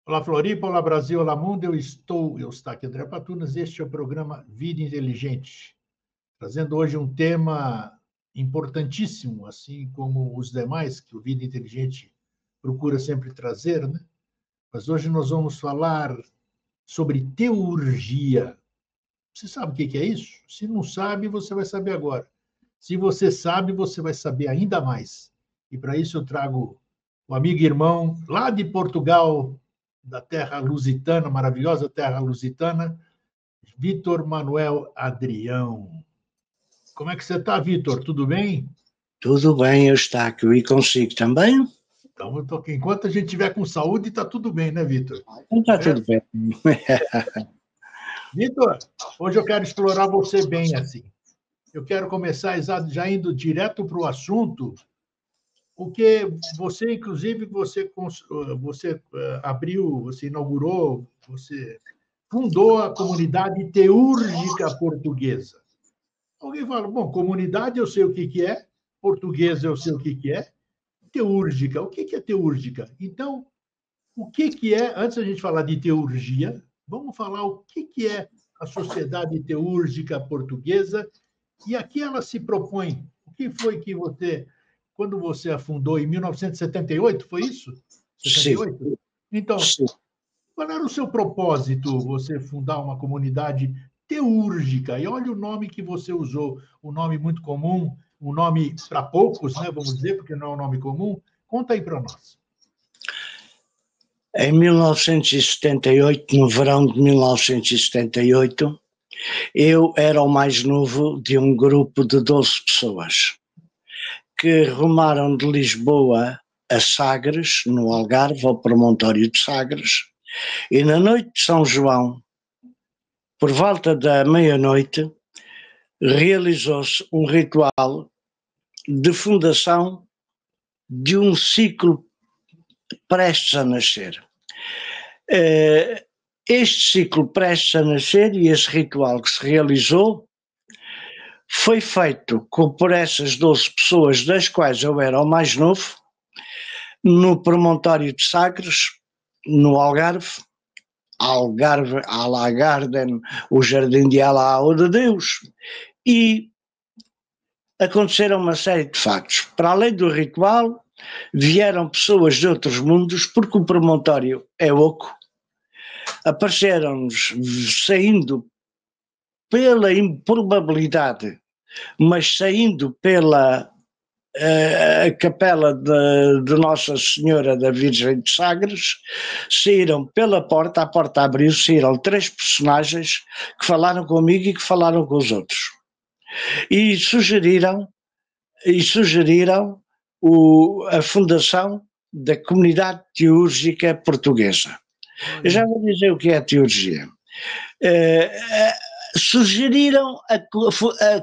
Olá, Floripa, olá, Brasil, olá, mundo. Eu estou aqui, André Patunas, e este é o programa Vida Inteligente, trazendo hoje um tema importantíssimo, assim como os demais que o Vida Inteligente procura sempre trazer, né? Mas hoje nós vamos falar sobre teurgia. Você sabe o que é isso? Se não sabe, você vai saber agora. Se você sabe, você vai saber ainda mais. E para isso eu trago o amigo e irmão lá de Portugal, da terra lusitana, maravilhosa terra lusitana, Vítor Manuel Adrião. Como é que você está, Vítor? Tudo bem? Tudo bem, eu estou e consigo também? Então, enquanto a gente estiver com saúde, está tudo bem, né, Vítor? Então está tudo bem. Vítor, hoje eu quero explorar você bem assim. Eu quero começar já indo direto para o assunto, porque você, inclusive, você abriu, você inaugurou, você fundou a comunidade teúrgica portuguesa. Alguém fala, bom, comunidade eu sei o que é, portuguesa eu sei o que é, teúrgica, o que é teúrgica? Então, o que é, antes da gente falar de teurgia, vamos falar o que é a Sociedade Teúrgica Portuguesa e a que ela se propõe. O que foi que você, quando você a fundou em 1978, foi isso? 78? Sim. Então, Sim. qual era o seu propósito, você fundar uma comunidade teúrgica? E olha o nome que você usou, um nome muito comum, um nome para poucos, né, vamos dizer, porque não é um nome comum. Conta aí para nós. Em 1978, no verão de 1978, eu era o mais novo de um grupo de 12 pessoas que rumaram de Lisboa a Sagres, no Algarve, ao promontório de Sagres, e na noite de São João, por volta da meia-noite, realizou-se um ritual de fundação de um ciclo prestes a nascer. Este ciclo prestes a nascer e esse ritual que se realizou foi feito por essas 12 pessoas, das quais eu era o mais novo, no promontório de Sagres, no Algarve, Alagarden, o Jardim de Alá de Deus, e aconteceram uma série de factos. Para além do ritual, vieram pessoas de outros mundos, porque o promontório é oco, apareceram-nos saindo pela improbabilidade, mas saindo pela capela de Nossa Senhora da Virgem de Sagres, saíram pela porta, a porta abriu, saíram 3 personagens que falaram comigo e que falaram com os outros. E sugeriram a fundação da Comunidade Teúrgica Portuguesa. Eu já vou dizer o que é a teurgia. Sugeriram a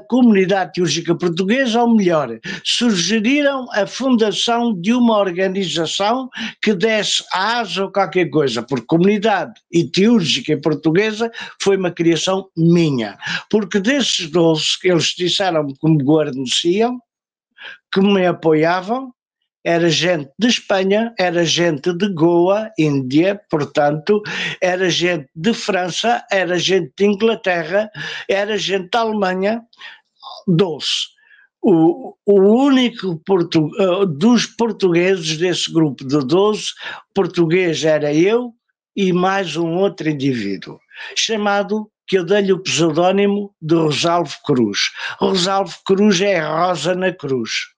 Comunidade Teúrgica Portuguesa, ou melhor, sugeriram a fundação de uma organização que desse asa ou qualquer coisa, porque Comunidade e Teúrgica Portuguesa foi uma criação minha, porque desses 12 que eles disseram que me guarneciam, que me apoiavam, era gente de Espanha, era gente de Goa, Índia, portanto, era gente de França, era gente de Inglaterra, era gente da Alemanha, 12. O único dos portugueses desse grupo de 12, português era eu e mais um outro indivíduo, chamado, que eu dei-lhe o pseudónimo de Rosalvo Cruz. Rosalvo Cruz é Rosa na Cruz.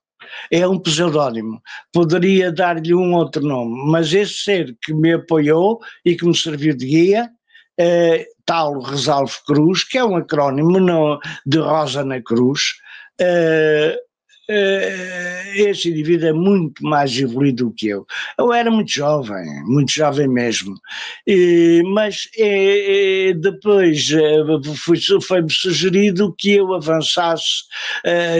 É um pseudónimo, poderia dar-lhe um outro nome, mas esse ser que me apoiou e que me serviu de guia, tal Rosalvo Cruz, que é um acrónimo de Rosa na Cruz, esse indivíduo é muito mais evoluído do que eu. Eu era muito jovem mesmo, mas depois foi-me sugerido que eu avançasse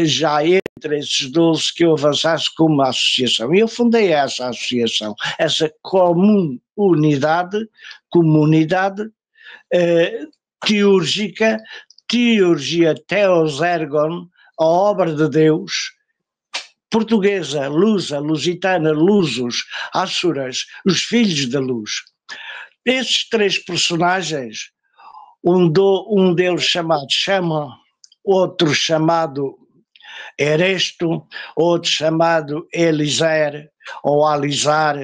já entre esses 12, que eu avançasse com uma associação. E eu fundei essa associação, essa comunidade teúrgica, teurgia, Theos Ergon, a obra de Deus, portuguesa, lusa, lusitana, lusos, assuras, os filhos da luz. Esses três personagens, um deles chamado Chama, outro chamado Eresto, outro chamado Eliser, ou Alizar,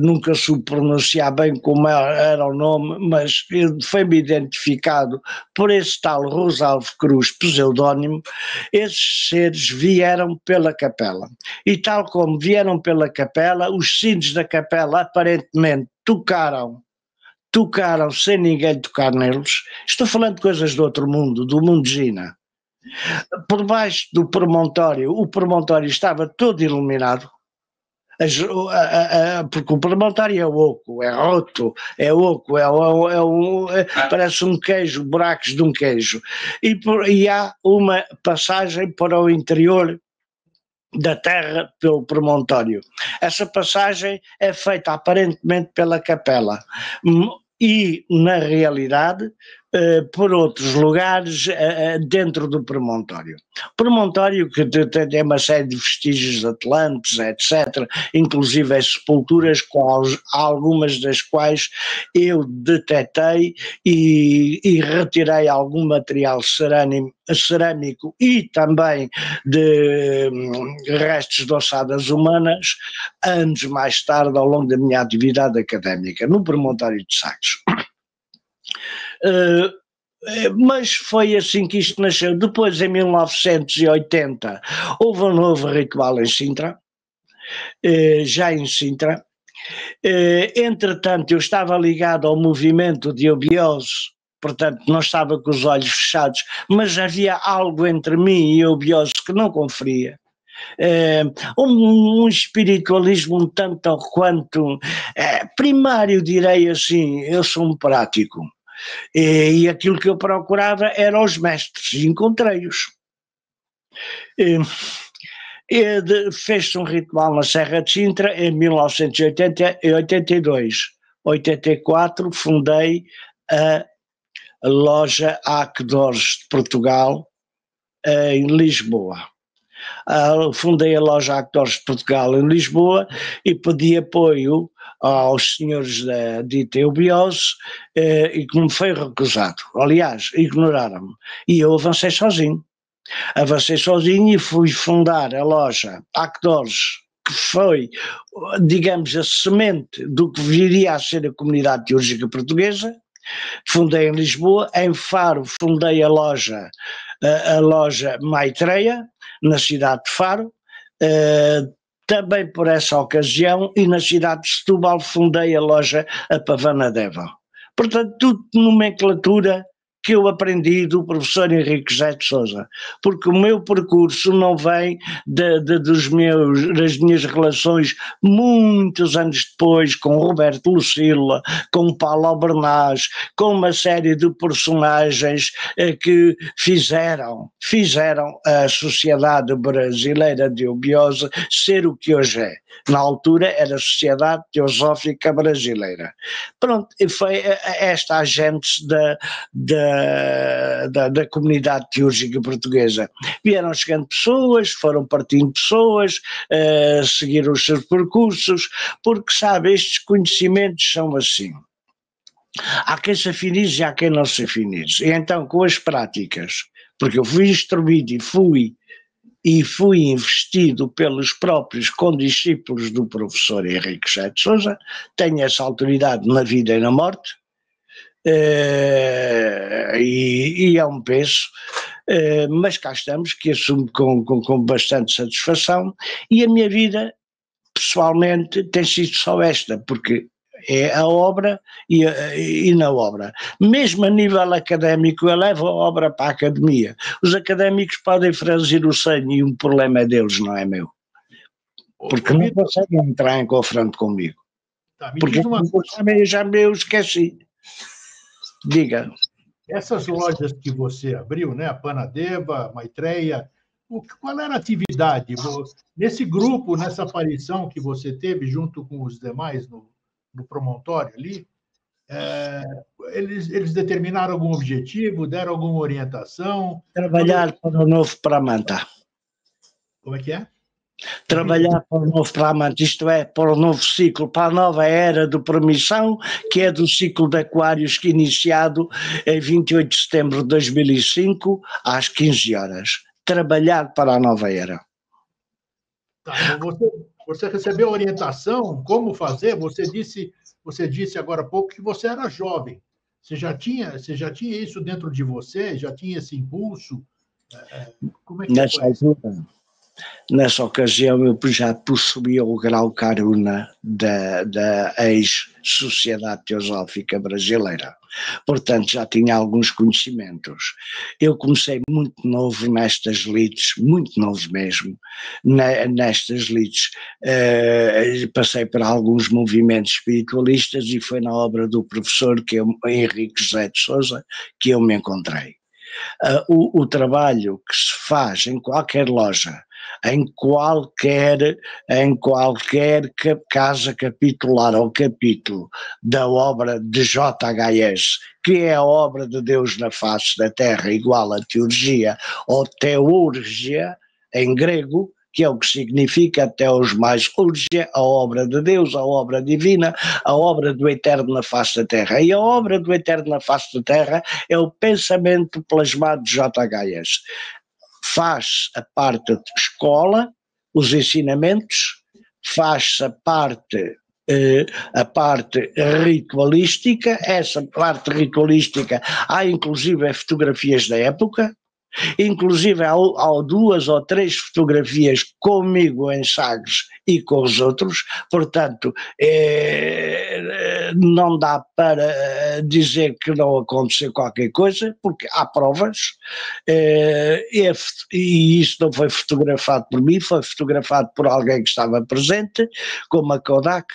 nunca soube pronunciar bem como era o nome, mas foi-me identificado por esse tal Rosalvo Cruz, pseudónimo. Esses seres vieram pela capela, e tal como vieram pela capela, os sinos da capela aparentemente tocaram sem ninguém tocar neles. Estou falando de coisas do outro mundo, do mundo de Gina. Por baixo do promontório, o promontório estava todo iluminado, porque o promontório é oco, é roto, é oco, parece um queijo, buracos de um queijo, e há uma passagem para o interior da terra pelo promontório. Essa passagem é feita aparentemente pela capela, e na realidade por outros lugares dentro do promontório. Promontório que tem uma série de vestígios atlantes, etc., inclusive as sepulturas, com algumas das quais eu detetei e retirei algum material cerâmico e também de restos de ossadas humanas, anos mais tarde, ao longo da minha atividade académica, no promontório de Sagres. Mas foi assim que isto nasceu. Depois, em 1980, houve um novo ritual em Sintra, já em Sintra. Entretanto, eu estava ligado ao movimento de eubiose, portanto não estava com os olhos fechados, mas havia algo entre mim e a eubiose que não conferia. Um espiritualismo um tanto quanto primário, direi assim. Eu sou um prático. E aquilo que eu procurava eram os mestres, e encontrei-os. Fez-se um ritual na Serra de Sintra em 1982. 84 fundei a loja Aquedores de Portugal em Lisboa. Fundei a loja Aquedores de Portugal em Lisboa e pedi apoio aos senhores da dita eubiose, e que me foi recusado. Aliás, ignoraram-me. E eu avancei sozinho e fui fundar a loja Aquedores, que foi, digamos, a semente do que viria a ser a comunidade teúrgica portuguesa. Fundei em Lisboa. Em Faro fundei a loja Maitreya, na cidade de Faro, também por essa ocasião, e na cidade de Setúbal fundei a loja A Pavana Deva. Portanto, tudo nomenclatura que eu aprendi do professor Henrique José de Sousa, porque o meu percurso não vem das minhas relações muitos anos depois com Roberto Lucilla, com Paulo Albernaz, com uma série de personagens que fizeram a Sociedade Brasileira de Eubiose ser o que hoje é. Na altura era a Sociedade Teosófica Brasileira. Pronto, e foi esta a gente da comunidade teúrgica portuguesa. Vieram chegando pessoas, foram partindo pessoas, seguiram os seus percursos, porque, sabe, estes conhecimentos são assim. Há quem se afinize e há quem não se afinize. E então, com as práticas, porque eu fui instruído e fui investido pelos próprios condiscípulos do professor Henrique José de Sousa, tenho essa autoridade na vida e na morte, e é um peso, mas cá estamos, que assumo com bastante satisfação, e a minha vida, pessoalmente, tem sido só esta, porque é a obra e na obra. Mesmo a nível académico, eu levo a obra para a academia. Os académicos podem franzir o senho e o problema é deles, não é meu. Porque não conseguem entrar em confronto comigo. Tá, porque eu já me esqueci. Diga. Essas lojas que você abriu, né, a Panadeva, a Maitreya, qual era a atividade? Nesse grupo, nessa aparição que você teve junto com os demais no promontório ali, eles determinaram algum objetivo, deram alguma orientação? Trabalhar para o novo Paramanta. Como é que é? Trabalhar para o novo Pramante, isto é, para o novo ciclo, para a nova era de permissão, que é do ciclo de Aquários, que iniciado em 28 de setembro de 2005, às 15 horas. Trabalhar para a nova era. Tá, você recebeu orientação, como fazer? Você disse agora há pouco que você era jovem. Você já tinha isso dentro de você? Já tinha esse impulso? Como é que foi? Nessa ocasião eu já possuía o grau Caruna da ex-Sociedade Teosófica Brasileira, portanto já tinha alguns conhecimentos. Eu comecei muito novo nestas lides, muito novo mesmo, nestas lides, passei por alguns movimentos espiritualistas e foi na obra do professor Henrique José de Sousa que eu me encontrei. O trabalho que se faz em qualquer loja, em qualquer casa capitular ou capítulo da obra de JHS, que é a obra de Deus na face da terra, igual a teurgia ou teurgia em grego, que é o que significa até os mais urgia, a obra de Deus, a obra divina, a obra do Eterno na face da terra. E a obra do Eterno na face da terra é o pensamento plasmado de JHS. Faz a parte de escola, os ensinamentos, faz-se a parte ritualística. Essa parte ritualística há inclusive fotografias da época, inclusive há 2 ou 3 fotografias comigo em Sagres e com os outros, portanto não dá para dizer que não aconteceu qualquer coisa, porque há provas, e isso não foi fotografado por mim, foi fotografado por alguém que estava presente, como a Kodak.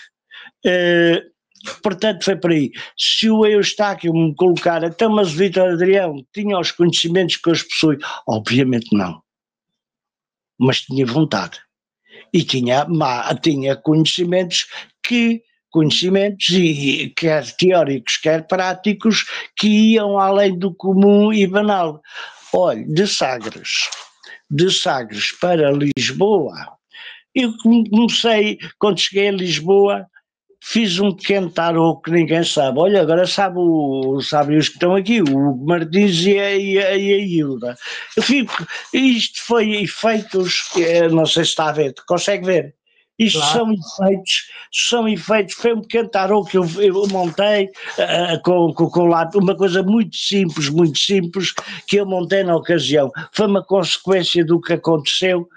Portanto foi por aí. Se o Eustáquio me colocar, até mas o Vítor Adrião tinha os conhecimentos que hoje possui, obviamente não, mas tinha vontade e tinha conhecimentos e quer teóricos quer práticos que iam além do comum e banal. Olha, de Sagres para Lisboa, eu comecei, quando cheguei a Lisboa, fiz um pequeno tarô que ninguém sabe. Olha, agora sabem os que estão aqui, o Martins e a Hilda. Isto foi efeitos, não sei se está a ver, consegue ver? Isto claro. são efeitos, foi um pequeno tarô que eu montei com lápis, uma coisa muito simples, que eu montei na ocasião. Foi uma consequência do que aconteceu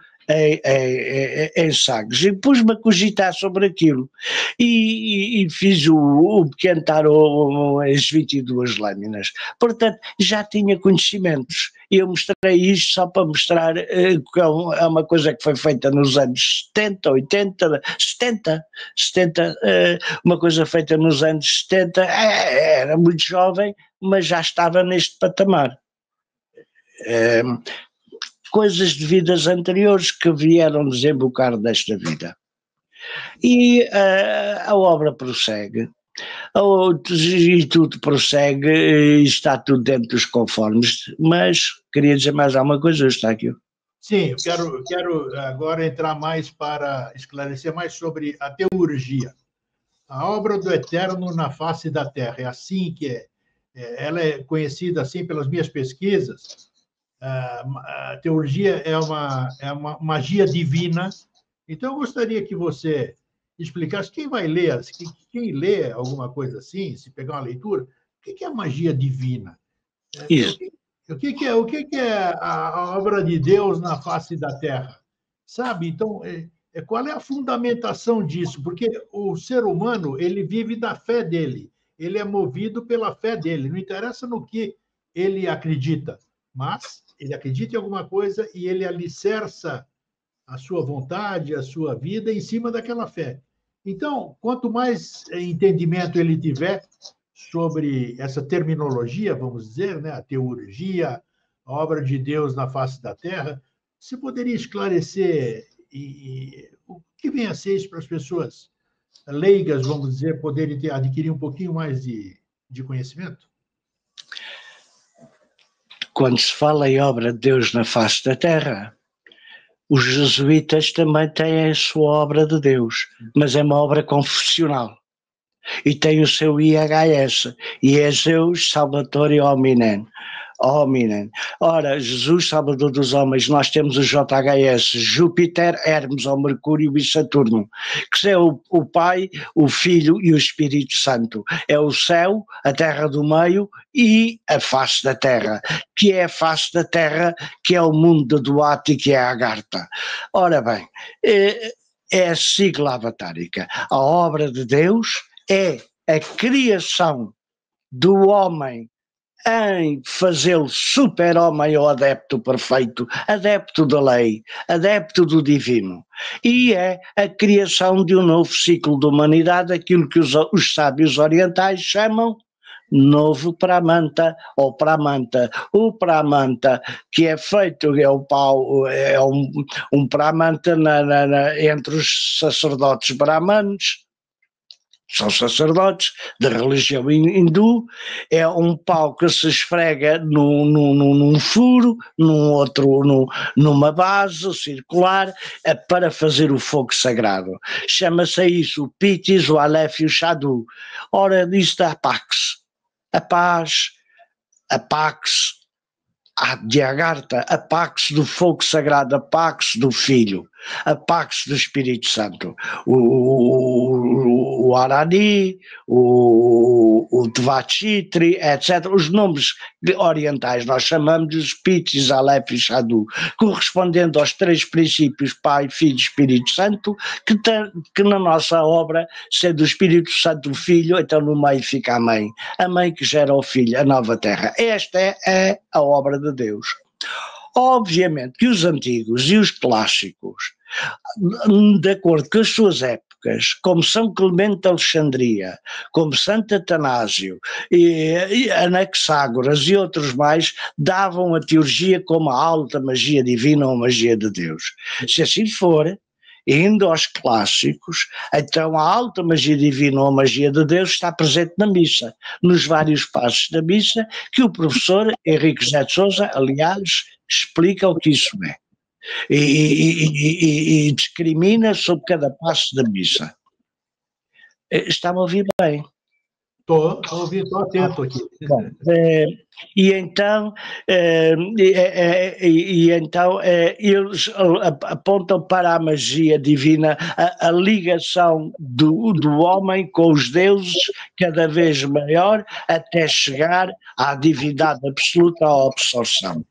em Sagres, e pus-me a cogitar sobre aquilo e fiz o pequeno tarô, as 22 lâminas. Portanto, já tinha conhecimentos. Eu mostrei isto só para mostrar que é uma coisa que foi feita nos anos 70, 80, 70, uma coisa feita nos anos 70, era muito jovem, mas já estava neste patamar. Coisas de vidas anteriores que vieram desembocar desta vida. E a obra prossegue, e tudo prossegue, e está tudo dentro dos conformes, mas queria dizer mais alguma coisa, Eustáquio? Sim, eu quero agora entrar mais para esclarecer mais sobre a teurgia. A obra do Eterno na face da terra, é assim que ela é conhecida assim pelas minhas pesquisas. A teurgia é uma magia divina. Então, eu gostaria que você explicasse, quem vai ler, quem lê alguma coisa assim, se pegar uma leitura, o que é a magia divina? Isso. O que é a obra de Deus na face da terra? Sabe? Então, qual é a fundamentação disso? Porque o ser humano, ele vive da fé dele, ele é movido pela fé dele, não interessa no que ele acredita, mas ele acredita em alguma coisa e ele alicerça a sua vontade, a sua vida em cima daquela fé. Então, quanto mais entendimento ele tiver sobre essa terminologia, vamos dizer, né, a teurgia, a obra de Deus na face da terra, você poderia esclarecer o que vem a ser isso para as pessoas leigas, vamos dizer, poderem adquirir um pouquinho mais de conhecimento? Quando se fala em obra de Deus na face da terra, Os jesuítas também têm a sua obra de Deus, mas é uma obra confessional. E tem o seu IHS, e é Zeus Salvatore Hominem. Ora, Jesus, Salvador dos homens, nós temos o JHS, Júpiter, Hermes, ou Mercúrio e Saturno, que é o Pai, o Filho e o Espírito Santo. É o céu, a terra do meio e a face da terra, que é a face da terra, que é o mundo de Duarte, que é a Agartha. Ora bem, é a sigla avatárica. A obra de Deus é a criação do homem em fazê-lo super-homem ou adepto perfeito, adepto da lei, adepto do divino. E é a criação de um novo ciclo de humanidade, aquilo que os sábios orientais chamam novo Pramanta ou Pramanta. O Pramanta, que é feito, é o pau, é um Pramanta entre os sacerdotes brahmanes, são sacerdotes da religião hindu, é um pau que se esfrega num furo, numa base circular, para fazer o fogo sagrado. Chama-se isso o Pitis, o Aleph e o Shadu. Ora, diz da Pax, a paz, a Pax, a de Agartha, a Pax do fogo sagrado, a Pax do Filho, a Pax do Espírito Santo, o Arani, o Tvachitri, etc. Os nomes orientais nós chamamos de Pitis, Aleph e Shadu, correspondendo aos três princípios Pai, Filho e Espírito Santo, que na nossa obra, sendo o Espírito Santo o Filho, então no meio fica a mãe que gera o Filho, a nova terra. Esta é a obra de Deus. Obviamente que os antigos e os clássicos, de acordo com as suas épocas, como São Clemente de Alexandria, como Santo Atanásio, e Anaxágoras e outros mais, davam a teurgia como a alta magia divina ou magia de Deus. Se assim for, indo aos clássicos, então a alta magia divina ou a magia de Deus está presente na missa, nos vários passos da missa, que o professor Henrique José de Sousa, aliás, explica o que isso é. E discrimina sobre cada passo da missa. Está-me a ouvir bem? Estou a ouvir, estou atento aqui. Bom, e então eles apontam para a magia divina, a ligação do homem com os deuses cada vez maior, até chegar à divindade absoluta, à absorção.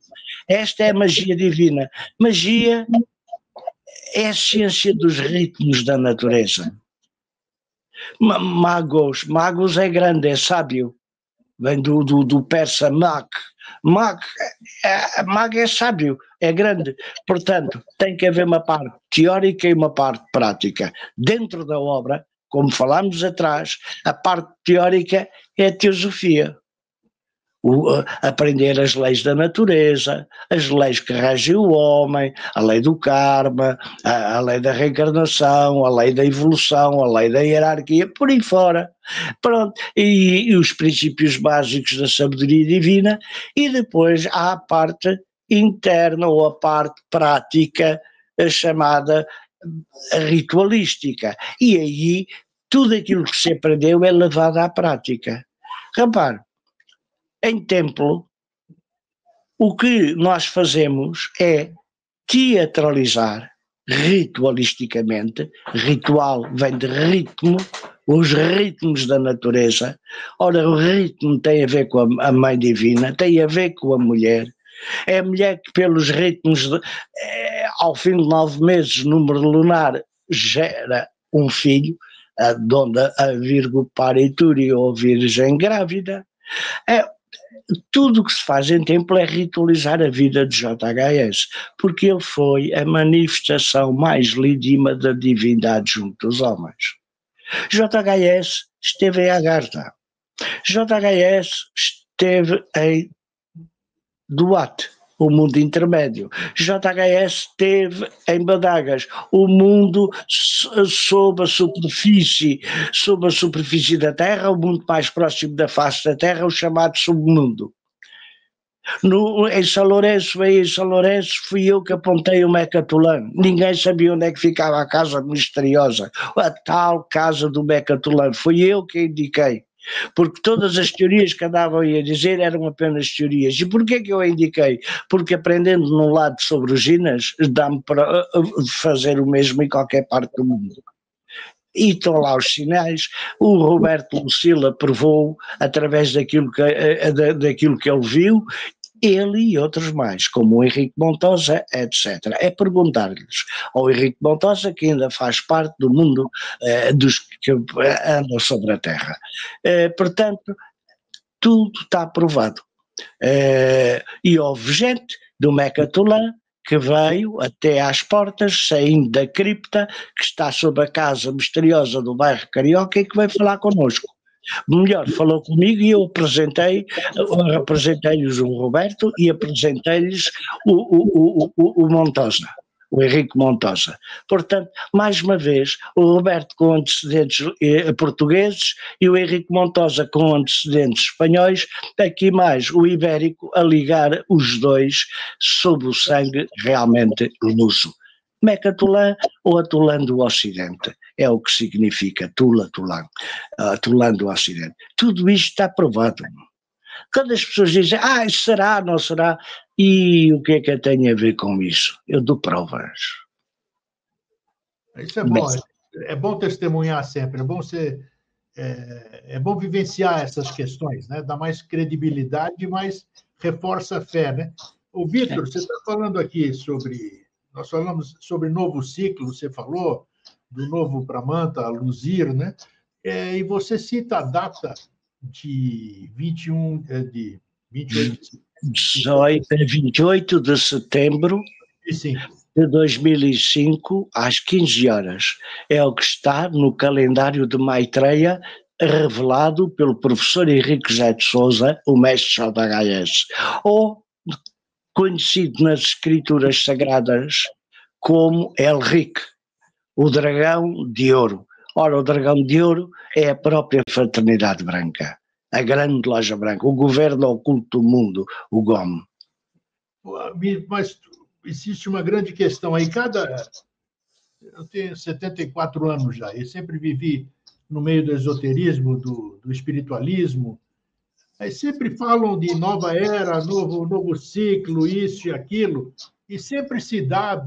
Esta é a magia divina. Magia é a ciência dos ritmos da natureza. Magos é grande, é sábio. Vem do persa mag. Mag é sábio, é grande. Portanto, tem que haver uma parte teórica e uma parte prática. Dentro da obra, como falámos atrás, a parte teórica é a teosofia. Aprender as leis da natureza, as leis que regem o homem, a lei do karma, a lei da reencarnação, a lei da evolução, a lei da hierarquia, por aí fora. Pronto, e os princípios básicos da sabedoria divina, e depois há a parte interna ou a parte prática, chamada ritualística. E aí tudo aquilo que se aprendeu é levado à prática. Repare, em templo, o que nós fazemos é teatralizar ritualisticamente. Ritual vem de ritmo, os ritmos da natureza. Ora, o ritmo tem a ver com a mãe divina, tem a ver com a mulher. É a mulher que pelos ritmos, ao fim de 9 meses, número lunar, gera um filho, a donda, a Virgo Parituri ou Virgem grávida. Tudo o que se faz em templo é ritualizar a vida de JHS, porque ele foi a manifestação mais lídima da divindade junto aos homens. JHS esteve em Agartha, JHS esteve em Duarte, o mundo intermédio. JHS esteve em Badagas, o mundo sob a superfície da Terra, o mundo mais próximo da face da Terra, o chamado submundo. Em São Lourenço, fui eu que apontei o Mecatolã. Ninguém sabia onde é que ficava a casa misteriosa, a tal casa do Mecatolã. Fui eu que indiquei. Porque todas as teorias que andavam a dizer eram apenas teorias. E porquê que eu a indiquei? Porque aprendendo num lado sobre usinas, dá-me para fazer o mesmo em qualquer parte do mundo. E estão lá os sinais. O Roberto Lucila provou através daquilo que ele viu, ele e outros mais, como o Henrique Montosa, etc. É perguntar-lhes ao Henrique Montosa, que ainda faz parte do mundo dos que andam sobre a Terra. Portanto, tudo está provado. E houve gente do Mecatolã que veio até às portas, saindo da cripta, que está sob a casa misteriosa do bairro Carioca, e que veio falar connosco. Melhor, falou comigo e eu apresentei-lhes o Roberto e apresentei-lhes o Montosa, o Henrique Montosa. Portanto, mais uma vez, o Roberto com antecedentes portugueses e o Henrique Montosa com antecedentes espanhóis, aqui mais o ibérico a ligar os dois sob o sangue realmente luso. Mecatolã ou Atolã do Ocidente, é o que significa Tula, Atolã do Ocidente. Tudo isto está provado. Quando as pessoas dizem, será, não será, e o que é que eu tenho a ver com isso? Eu dou provas. Isso é bom, é bom testemunhar sempre, é bom vivenciar essas questões, né? Dá mais credibilidade, mas reforça a fé, né? O Vitor, você está falando aqui nós falamos sobre novo ciclo, você falou do novo Pramanta, Luzir, né? E você cita a data de 28 de setembro de 2005, às 15 horas. É o que está no calendário de Maitreya, revelado pelo professor Henrique José de Sousa, o mestre JHS, ou conhecido nas escrituras sagradas como Elric, o dragão de ouro. Ora, o dragão de ouro é a própria fraternidade branca, a grande loja branca, o governo oculto do mundo, o GOM. Mas existe uma grande questão aí. Eu tenho 74 anos já, e sempre vivi no meio do esoterismo, do espiritualismo. Aí sempre falam de nova era, novo ciclo, isso e aquilo, e sempre se dá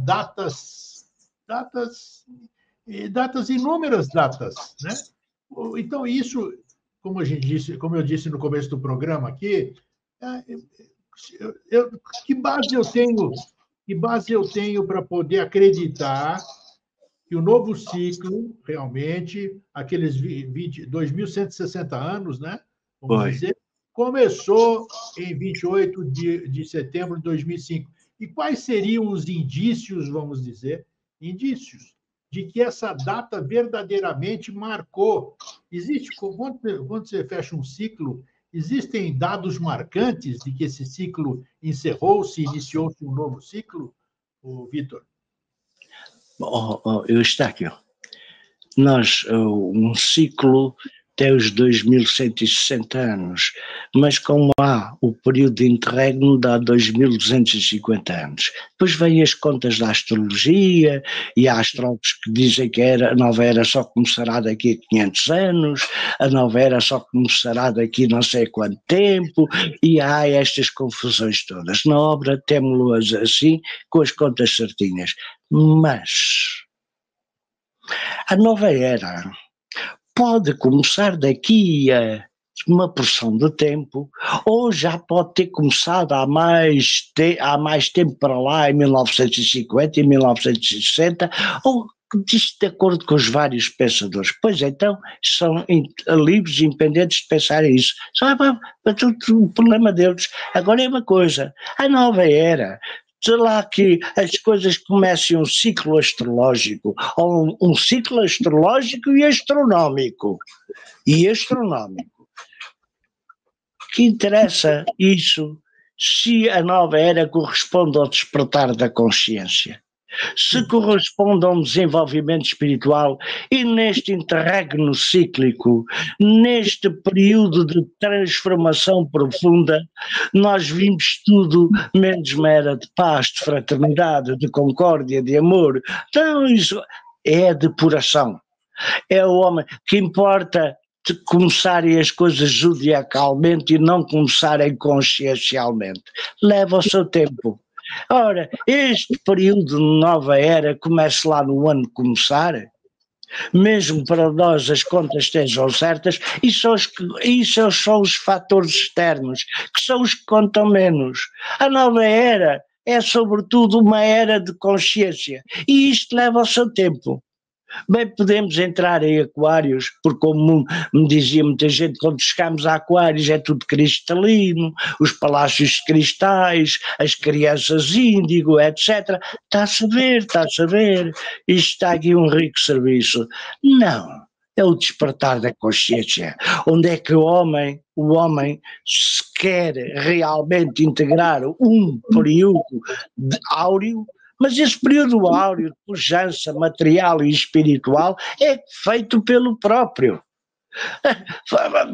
inúmeras datas, né? Então isso, como eu disse no começo do programa aqui, que base eu tenho para poder acreditar que o novo ciclo realmente, aqueles 2.160 anos, né? Vamos dizer, começou em 28 de setembro de 2005. E quais seriam os indícios, vamos dizer, de que essa data verdadeiramente marcou? Quando você fecha um ciclo, existem dados marcantes de que esse ciclo encerrou-se, iniciou-se um novo ciclo, Vitor? Eustáquio, um ciclo tem os 2.160 anos, mas como há o período de interregno, dá 2.250 anos. Depois vêm as contas da astrologia, e há astrólogos que dizem que a nova era só começará daqui a 500 anos, a nova era só começará daqui não sei quanto tempo, e há estas confusões todas. Na obra temos-las assim, com as contas certinhas. Mas a nova era pode começar daqui a uma porção de tempo, ou já pode ter começado há mais tempo para lá, em 1950, em 1960, ou isto de acordo com os vários pensadores. Pois então, são livres e independentes de pensar isso. Só o problema deles. Agora é uma coisa, a nova era, sei lá que as coisas comecem um ciclo astrológico, ou um ciclo astrológico e astronómico. Que interessa isso se a nova era corresponde ao despertar da consciência? se corresponde a um desenvolvimento espiritual e neste interregno cíclico, neste período de transformação profunda, nós vimos tudo menos mera de paz, de fraternidade, de concórdia, de amor. Então isso é a depuração. É o homem que importa de começarem as coisas zodiacalmente e não começarem consciencialmente. Leva o seu tempo. Ora, este período de nova era começa lá no ano de começar, mesmo para nós as contas estejam certas, e são os fatores externos, que são os que contam menos. A nova era é sobretudo uma era de consciência, e isto leva o seu tempo. Bem, podemos entrar em Aquários, porque como me dizia muita gente, quando chegamos a Aquários é tudo cristalino, os palácios de cristais, as crianças índigo, etc. Está-se a ver, isto está aqui um rico serviço. Não, é o despertar da consciência, onde é que o homem se quer realmente integrar um período áureo. Mas esse período áureo de pujança material e espiritual é feito pelo próprio.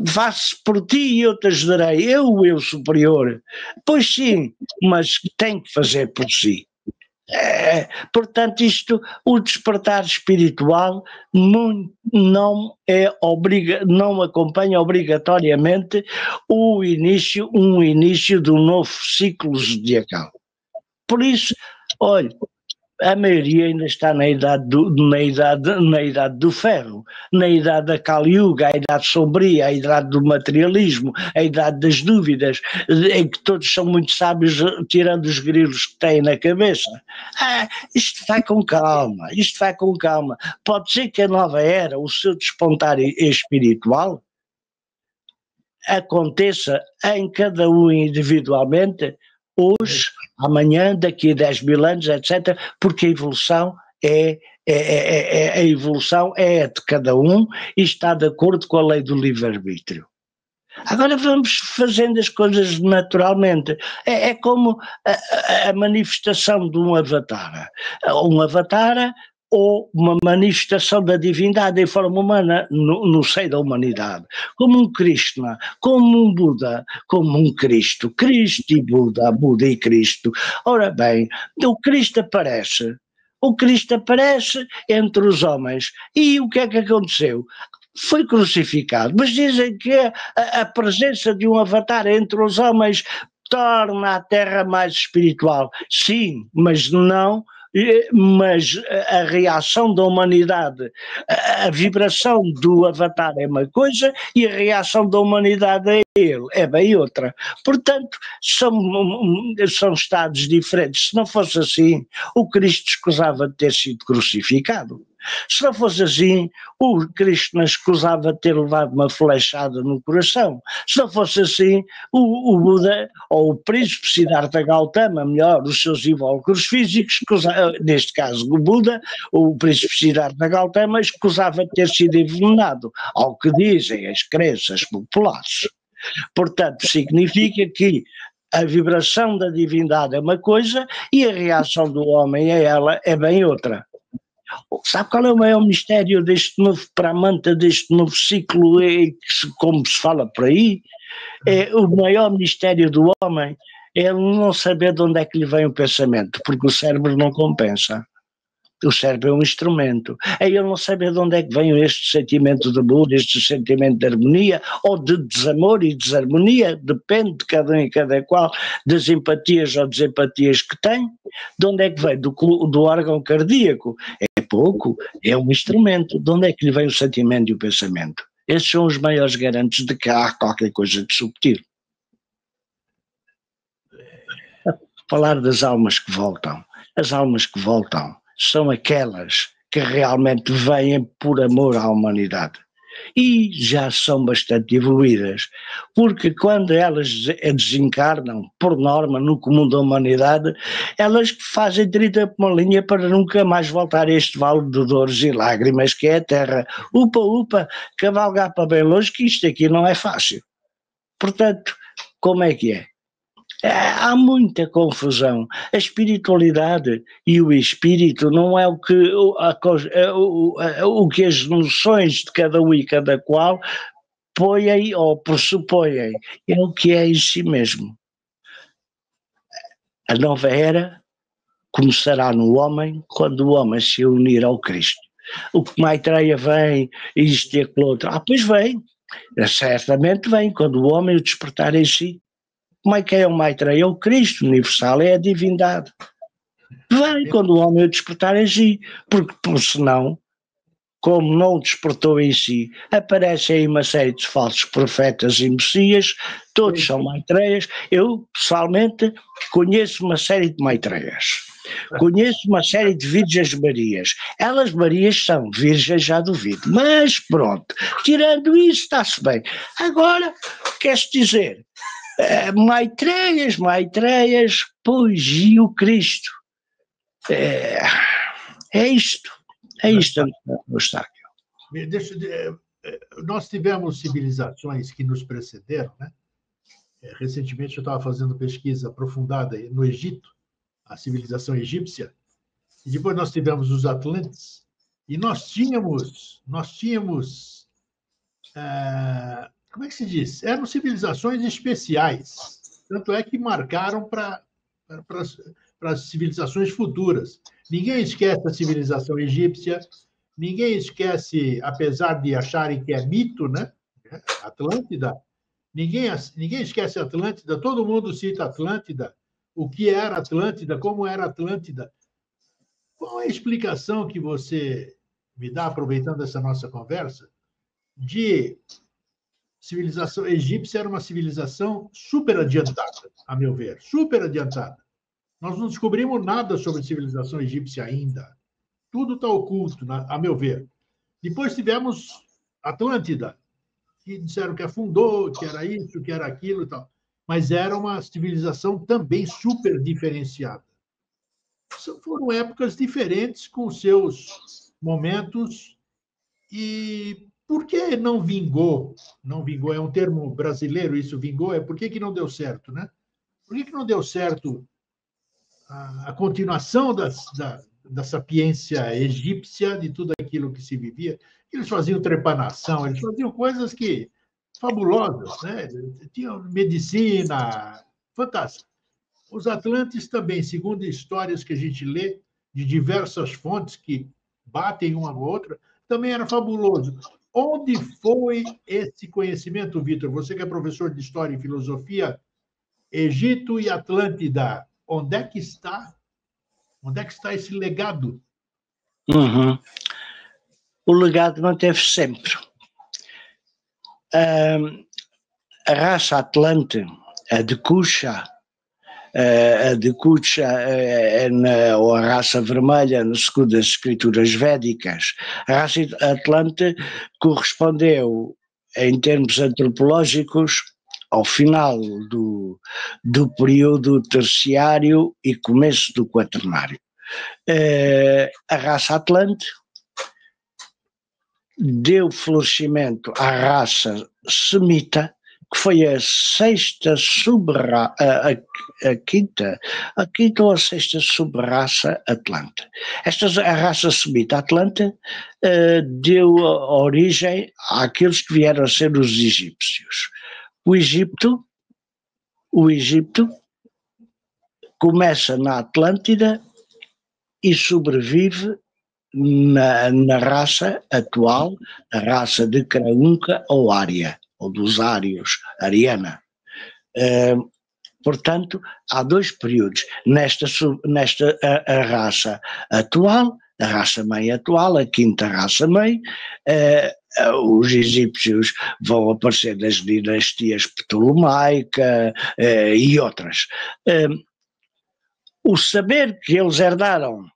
Faço por ti e eu te ajudarei, eu superior. Pois sim, mas tem que fazer por si. Portanto, o despertar espiritual não acompanha obrigatoriamente um início de um novo ciclo zodiacal. Por isso, olha, a maioria ainda está na idade do ferro, na idade da Kali Yuga, a idade sombria, a idade do materialismo, a idade das dúvidas, em que todos são muito sábios tirando os grilos que têm na cabeça. Isto vai com calma. Pode ser que a nova era, o seu despontar espiritual, aconteça em cada um individualmente, hoje, amanhã, daqui a 10 mil anos, etc., porque a evolução é de cada um e está de acordo com a lei do livre-arbítrio. Agora vamos fazendo as coisas naturalmente. É como a manifestação de um avatar. Um avatar ou uma manifestação da divindade em forma humana no seio da humanidade, como um Krishna, como um Buda, como um Cristo e Buda, Buda e Cristo. Ora bem, o Cristo aparece entre os homens, e o que é que aconteceu? Foi crucificado, mas dizem que a presença de um avatar entre os homens torna a Terra mais espiritual. Sim, mas a reação da humanidade, a vibração do avatar é uma coisa e a reação da humanidade a ele é bem outra. Portanto, são estados diferentes. Se não fosse assim, o Cristo escusava de ter sido crucificado. Se não fosse assim, o Cristo não escusava de ter levado uma flechada no coração. Se não fosse assim, o Buda, ou o príncipe Siddhartha Gautama, melhor, os seus invólucros físicos, neste caso o Buda, o príncipe Siddhartha Gautama, escusava de ter sido envenenado, ao que dizem as crenças populares. Portanto, significa que a vibração da divindade é uma coisa e a reação do homem a ela é bem outra. Sabe qual é o maior mistério deste novo Pramanta, deste novo ciclo, como se fala por aí? O maior mistério do homem é ele não saber de onde é que lhe vem o pensamento, porque o cérebro não compensa. O cérebro é um instrumento. É ele não saber de onde é que vem este sentimento de amor, este sentimento de harmonia, ou de desamor e desarmonia, depende de cada um e cada qual, das empatias ou desempatias que tem. De onde é que vem? Do órgão cardíaco. É pouco, é um instrumento. De onde é que lhe vem o sentimento e o pensamento? Esses são os maiores garantes de que há qualquer coisa de subtil. Falar das almas que voltam. As almas que voltam são aquelas que realmente vêm por amor à humanidade. E já são bastante evoluídas, porque quando elas desencarnam, por norma, no comum da humanidade, elas fazem 30 por uma linha para nunca mais voltar a este vale de dores e lágrimas que é a Terra. Upa, cavalgar para bem longe, que isto aqui não é fácil. Portanto, como é que é? Há muita confusão. A espiritualidade e o espírito não é o que as noções de cada um e cada qual põem ou pressupõem, é o que é em si mesmo. A nova era começará no homem quando o homem se unir ao Cristo. O que Maitreya vem, isto e aquilo outro, pois vem, certamente vem, quando o homem o despertar em si. Como é que é o Maitreya? É o Cristo universal, é a divindade. Vem quando o homem o despertar em si, porque senão, como não despertou em si, aparecem aí uma série de falsos profetas e messias, todos são Maitreyas. Eu, pessoalmente, conheço uma série de Maitreyas. Conheço uma série de Virgens Marias. Elas Marias são virgens, já duvido. Mas pronto, tirando isso, está-se bem. Agora, quer-se dizer, Maitreyas, pois, e o Cristo? É isto. É isto, Eustáquio. Nós tivemos civilizações que nos precederam, né? Recentemente eu estava fazendo pesquisa aprofundada no Egito, a civilização egípcia, e depois nós tivemos os Atlantes, e nós tínhamos como é que se diz? Eram civilizações especiais, tanto é que marcaram para as civilizações futuras. Ninguém esquece a civilização egípcia, ninguém esquece, apesar de acharem que é mito, né? Atlântida, ninguém esquece a Atlântida, todo mundo cita Atlântida, o que era Atlântida, como era Atlântida. Qual é a explicação que você me dá, aproveitando essa nossa conversa, de civilização egípcia era uma civilização super adiantada, a meu ver, super adiantada. Nós não descobrimos nada sobre a civilização egípcia ainda. Tudo está oculto, a meu ver. Depois tivemos Atlântida, que disseram que afundou, que era isso, que era aquilo e tal. Mas era uma civilização também super diferenciada. Foram épocas diferentes, com seus momentos. E por que não vingou? Não vingou é um termo brasileiro, isso vingou, por que não deu certo, né? Por que não deu certo a continuação da sapiência egípcia, de tudo aquilo que se vivia? Eles faziam trepanação, eles faziam coisas fabulosas, né? Tinham medicina, fantástica. Os Atlantes também, segundo histórias que a gente lê de diversas fontes que batem uma com a outra, também era fabuloso. Onde foi esse conhecimento, Vitor? Você que é professor de História e Filosofia, Egito e Atlântida, onde é que está? Onde é que está esse legado? Uhum. O legado manteve-se sempre. A raça Atlante, a de Kucha, ou a raça vermelha, segundo as escrituras védicas, a raça Atlante correspondeu, em termos antropológicos, ao final do período terciário e começo do quaternário. A raça Atlante deu florescimento à raça semita, que foi a sexta sub-raça, a quinta ou a sexta sub-raça atlante. A raça semita atlante deu origem àqueles que vieram a ser os egípcios. O Egito começa na Atlântida e sobrevive na raça atual, a raça de Kraunka ou Ária, ou dos ários, ariana. Portanto, há dois períodos. A raça atual, a raça mãe atual, a quinta raça mãe, os egípcios vão aparecer das dinastias Ptolomaica e outras. O saber que eles herdaram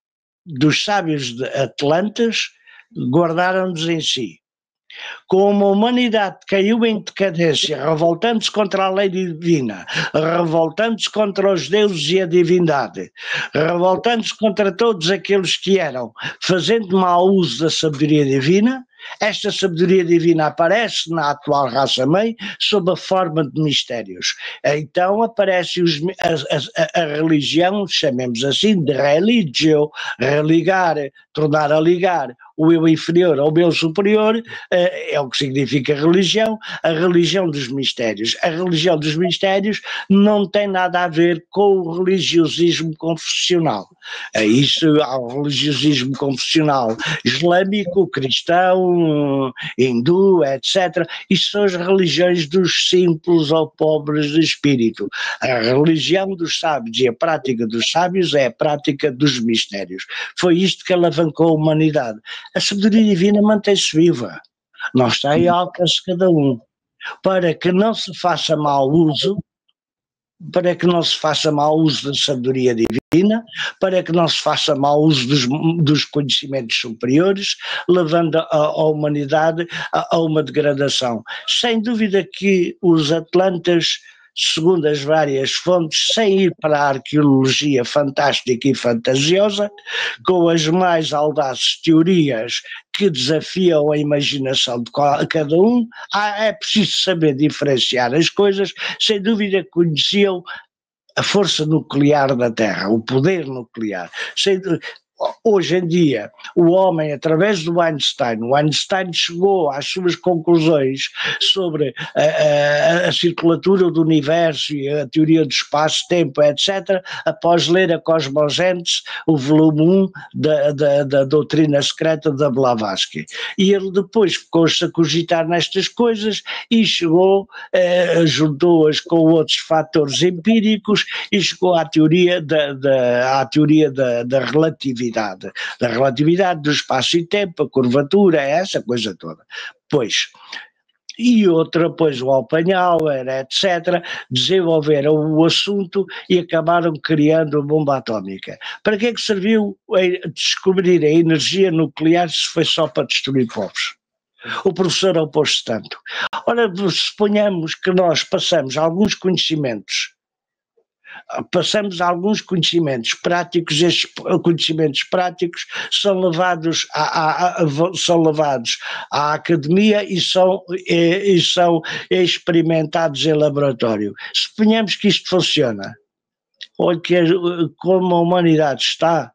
dos sábios de Atlantes, guardaram-nos em si. Como a humanidade caiu em decadência, revoltando-se contra a lei divina, revoltando-se contra os deuses e a divindade, revoltando-se contra todos aqueles que eram, fazendo mau uso da sabedoria divina, Esta sabedoria divina aparece na atual raça-mãe sob a forma de mistérios. Então aparece a religião, chamemos assim, de religio, religar, tornar a ligar o eu inferior ao meu superior, é o que significa religião, a religião dos mistérios. A religião dos mistérios não tem nada a ver com o religiosismo confessional. Isso há o religiosismo confessional islâmico, cristão, hindu, etc. Isso são as religiões dos simples ou pobres de espírito. A religião dos sábios e a prática dos sábios é a prática dos mistérios. Foi isto que alavancou a humanidade. A sabedoria divina mantém-se viva, não está em alcance de cada um, para que não se faça mau uso, para que não se faça mau uso da sabedoria divina, para que não se faça mau uso dos conhecimentos superiores, levando a humanidade a uma degradação. Sem dúvida que os atlantes, segundo as várias fontes, sem ir para a arqueologia fantástica e fantasiosa, com as mais audazes teorias que desafiam a imaginação de cada um, é preciso saber diferenciar as coisas. Sem dúvida conheciam a força nuclear da Terra, o poder nuclear. Hoje em dia, o homem, através do Einstein, o Einstein chegou às suas conclusões sobre a circulatura do universo e a teoria do espaço-tempo, etc., após ler a Cosmogênese, o volume 1 da doutrina secreta da Blavatsky. E ele depois ficou-se a cogitar nestas coisas e chegou, juntou-as com outros fatores empíricos e chegou à teoria da relatividade. Da relatividade do espaço e tempo, a curvatura, essa coisa toda. E outra, o Oppenheimer, etc., desenvolveram o assunto e acabaram criando a bomba atómica. Para que é que serviu descobrir a energia nuclear se foi só para destruir povos? O professor opôs-se tanto. Ora, suponhamos que nós passamos alguns conhecimentos práticos, estes conhecimentos práticos são levados à academia e são experimentados em laboratório. Suponhamos que isto funciona, ou que como a humanidade está,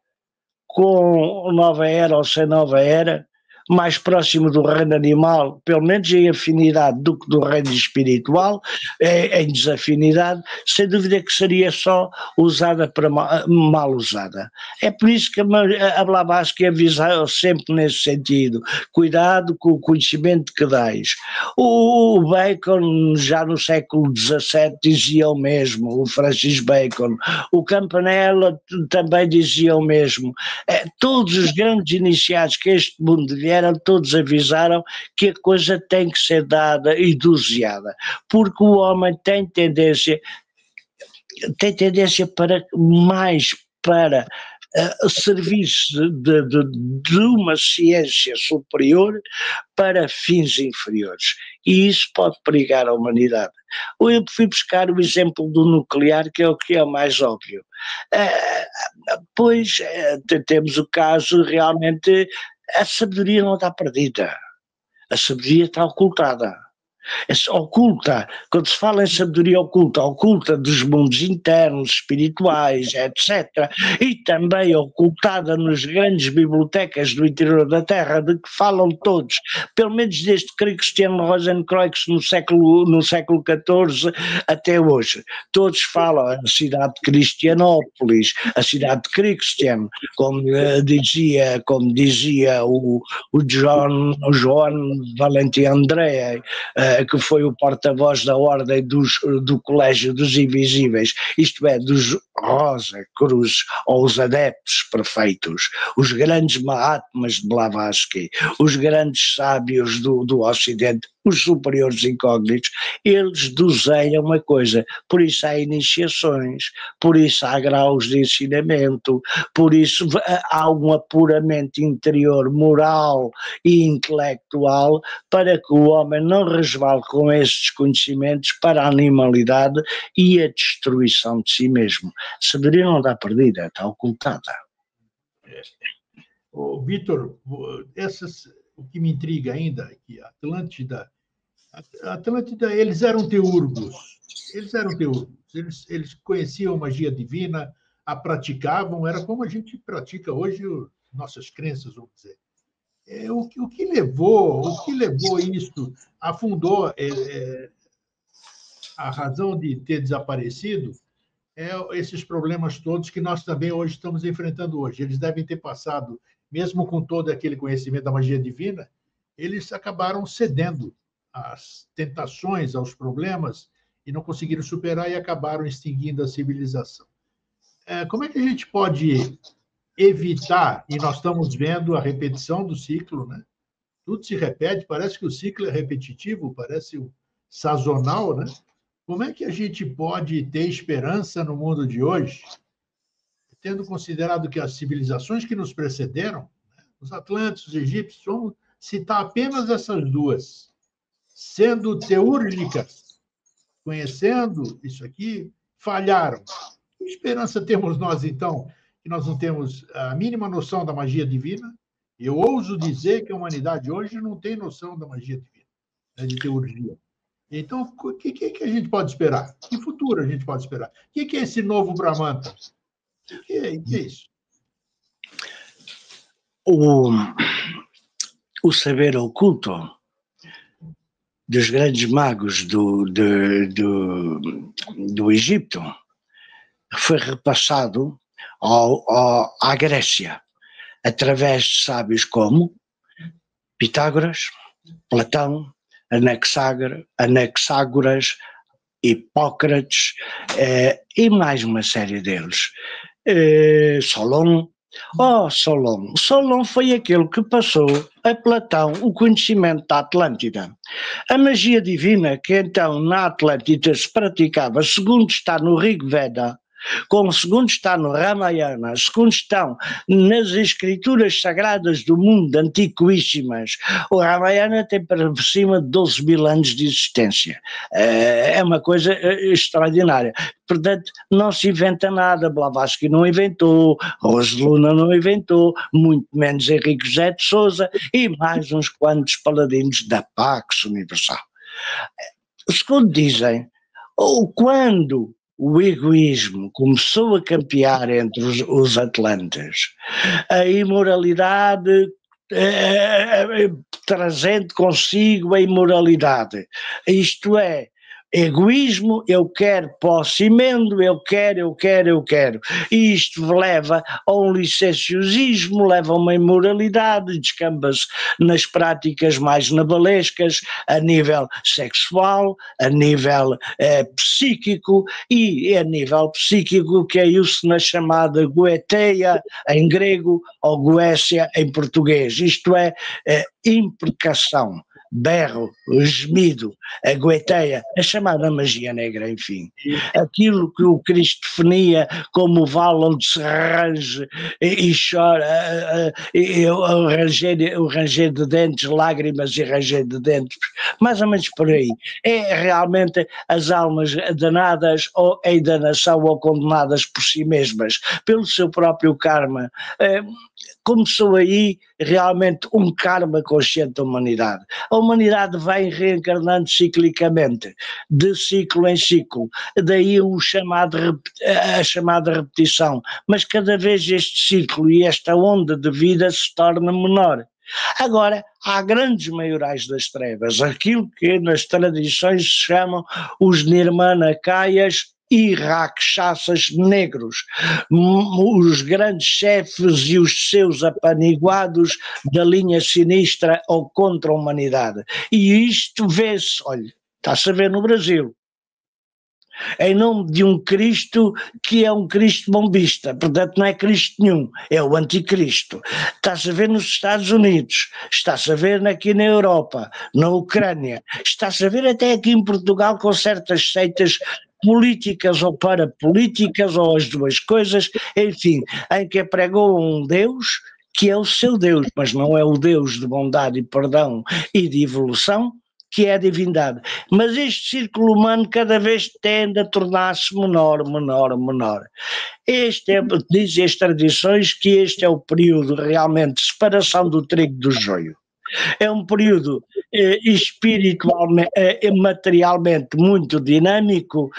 com nova era ou sem nova era, mais próximo do reino animal, pelo menos em afinidade do que do reino espiritual, em desafinidade, sem dúvida que seria só usada para mal usada. É por isso que a Blavatsky avisou sempre nesse sentido: cuidado com o conhecimento que dais. O Bacon, já no século XVII, dizia o mesmo, o Francis Bacon, o Campanella também dizia o mesmo. Todos os grandes iniciados que este mundo vieram, todos avisaram que a coisa tem que ser dada e doseada, porque o homem tem tendência para servir-se de uma ciência superior para fins inferiores, e isso pode perigar a humanidade. Eu fui buscar o exemplo do nuclear, que é o mais óbvio. Temos o caso realmente. A sabedoria não está perdida, a sabedoria está ocultada. Oculta, quando se fala em sabedoria oculta dos mundos internos, espirituais, etc., e também ocultada nas grandes bibliotecas do interior da Terra, de que falam todos, pelo menos desde Christian Rosenkreuz no século XIV até hoje. Todos falam a cidade de Cristianópolis, a cidade de Christian, como dizia o João Valentim André, que foi o porta-voz da ordem do Colégio dos Invisíveis, isto é, dos Rosa Cruz, ou os adeptos perfeitos, os grandes Mahatmas de Blavatsky, os grandes sábios do Ocidente, os superiores incógnitos, eles doseiam uma coisa, por isso há iniciações, por isso há graus de ensinamento, por isso há um apuramento interior, moral e intelectual, para que o homem não resvale com estes conhecimentos para a animalidade e a destruição de si mesmo. A sabedoria não está perdida, está ocultada. Vítor, o que me intriga ainda é que a Atlântida, eles eram teurgos, eles conheciam a magia divina, a praticavam, era como a gente pratica hoje nossas crenças, vamos dizer. O que levou isso, afundou a razão de ter desaparecido, esses problemas todos que nós também hoje estamos enfrentando hoje. Eles devem ter passado, mesmo com todo aquele conhecimento da magia divina, eles acabaram cedendo às tentações, aos problemas, e não conseguiram superar e acabaram extinguindo a civilização. Como é que a gente pode evitar, e nós estamos vendo a repetição do ciclo, né? Tudo se repete, parece que o ciclo é repetitivo, parece sazonal, né? Como é que a gente pode ter esperança no mundo de hoje, tendo considerado que as civilizações que nos precederam, né, os Atlantes, os egípcios, vamos citar apenas essas duas, sendo teúrgicas, conhecendo isso aqui, falharam. Que esperança temos nós, então, que nós não temos a mínima noção da magia divina? Eu ouso dizer que a humanidade hoje não tem noção da magia divina, né, de teurgia. Então, o que a gente pode esperar? Que futuro a gente pode esperar? O que é esse novo Brahmanta? O que é isso? O saber oculto dos grandes magos do Egito foi repassado à Grécia, através de sábios como Pitágoras, Platão, Anaxágoras, Hipócrates e mais uma série deles. Solon. Solon foi aquele que passou a Platão o conhecimento da Atlântida. A magia divina que então na Atlântida se praticava, segundo está no Rig Veda, segundo está no Ramayana, segundo estão nas escrituras sagradas do mundo, antiquíssimas. O Ramayana tem para cima de 12 mil anos de existência. É uma coisa extraordinária. Portanto, não se inventa nada. Blavatsky não inventou, Rose Luna não inventou, muito menos Henrique José de Sousa e mais uns quantos paladinos da Pax Universal. Segundo dizem, quando o egoísmo começou a campear entre os atlantes, a imoralidade trazendo consigo a imoralidade, isto é, egoísmo, eu quero possimento, eu quero, e isto leva a um licenciosismo, leva a uma imoralidade, descamba-se nas práticas mais navalescas, a nível sexual, a nível psíquico, e a nível psíquico que é isso na chamada goeteia em grego ou goécia em português, isto é, imprecação, berro, gemido, a goeteia, a chamada magia negra, enfim. Aquilo que o Cristo definia como o vale onde se range e chora, o ranger de dentes, lágrimas e ranger de dentes, mais ou menos por aí. É realmente as almas danadas ou em danação ou condenadas por si mesmas, pelo seu próprio karma. Começou aí realmente um karma consciente da humanidade. A humanidade vai reencarnando ciclicamente, de ciclo em ciclo, daí a chamada repetição, mas cada vez este ciclo e esta onda de vida se torna menor. Agora, há grandes maiorais das trevas, aquilo que nas tradições se chamam os Nirmanakayas e rakshasas negros, os grandes chefes e os seus apaniguados da linha sinistra ou contra a humanidade. E isto vê-se, olha, está-se a ver no Brasil, em nome de um Cristo que é um Cristo bombista, portanto não é Cristo nenhum, é o anticristo. Está-se a ver nos Estados Unidos, está-se a ver aqui na Europa, na Ucrânia, está-se a ver até aqui em Portugal com certas seitas políticas ou parapolíticas ou as duas coisas, enfim, em que pregou um Deus que é o seu Deus, mas não é o Deus de bondade e perdão e de evolução, que é a divindade. Mas este círculo humano cada vez tende a tornar-se menor. Dizem as tradições que este é o período realmente de separação do trigo do joio. É um período espiritualmente, materialmente muito dinâmico,